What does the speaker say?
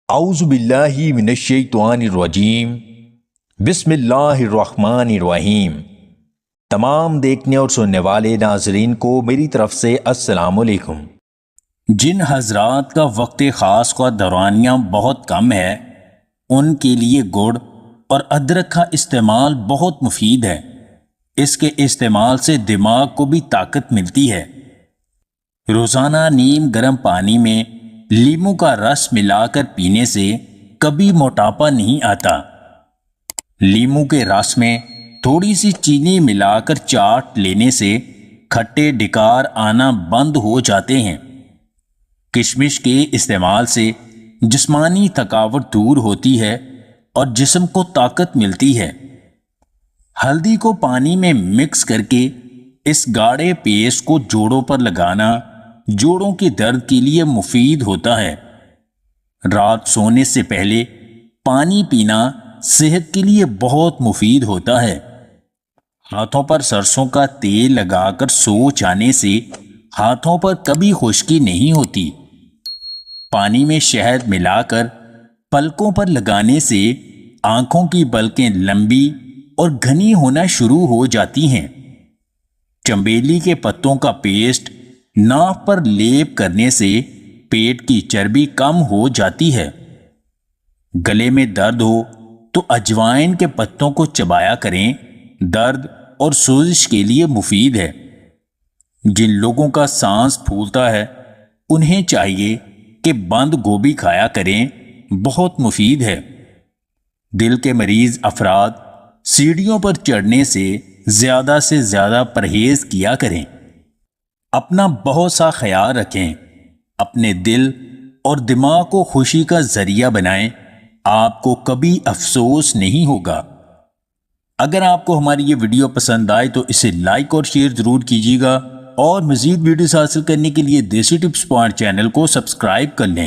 اعوذ باللہ من الشیطان الرجیم بسم اللہ الرحمن الرحیم۔ تمام دیکھنے اور سننے والے ناظرین کو میری طرف سے السلام علیکم۔ جن حضرات کا وقت خاص کا دورانیہ بہت کم ہے ان کے لیے گڑ اور ادرک کا استعمال بہت مفید ہے۔ اس کے استعمال سے دماغ کو بھی طاقت ملتی ہے۔ روزانہ نیم گرم پانی میں لیموں کا رس ملا کر پینے سے کبھی موٹاپا نہیں آتا۔ لیموں کے رس میں تھوڑی سی چینی ملا کر چاٹ لینے سے کھٹے ڈکار آنا بند ہو جاتے ہیں۔ کشمش کے استعمال سے جسمانی تھکاوٹ دور ہوتی ہے اور جسم کو طاقت ملتی ہے۔ ہلدی کو پانی میں مکس کر کے اس گاڑھے پیسٹ کو جوڑوں پر لگانا جوڑوں کے درد کے لیے مفید ہوتا ہے۔ رات سونے سے پہلے پانی پینا صحت کے لیے بہت مفید ہوتا ہے۔ ہاتھوں پر سرسوں کا تیل لگا کر سو جانے سے ہاتھوں پر کبھی خشکی نہیں ہوتی۔ پانی میں شہد ملا کر پلکوں پر لگانے سے آنکھوں کی پلکیں لمبی اور گھنی ہونا شروع ہو جاتی ہیں۔ چنبیلی کے پتوں کا پیسٹ ناک پر لیپ کرنے سے پیٹ کی چربی کم ہو جاتی ہے۔ گلے میں درد ہو تو اجوائن کے پتوں کو چبایا کریں، درد اور سوزش کے لیے مفید ہے۔ جن لوگوں کا سانس پھولتا ہے انہیں چاہیے کہ بند گوبھی کھایا کریں، بہت مفید ہے۔ دل کے مریض افراد سیڑھیوں پر چڑھنے سے زیادہ پرہیز کیا کریں۔ اپنا بہت سا خیال رکھیں، اپنے دل اور دماغ کو خوشی کا ذریعہ بنائیں، آپ کو کبھی افسوس نہیں ہوگا۔ اگر آپ کو ہماری یہ ویڈیو پسند آئے تو اسے لائک اور شیئر ضرور کیجیے گا، اور مزید ویڈیوز حاصل کرنے کے لیے دیسی ٹپس پوائنٹ چینل کو سبسکرائب کر لیں۔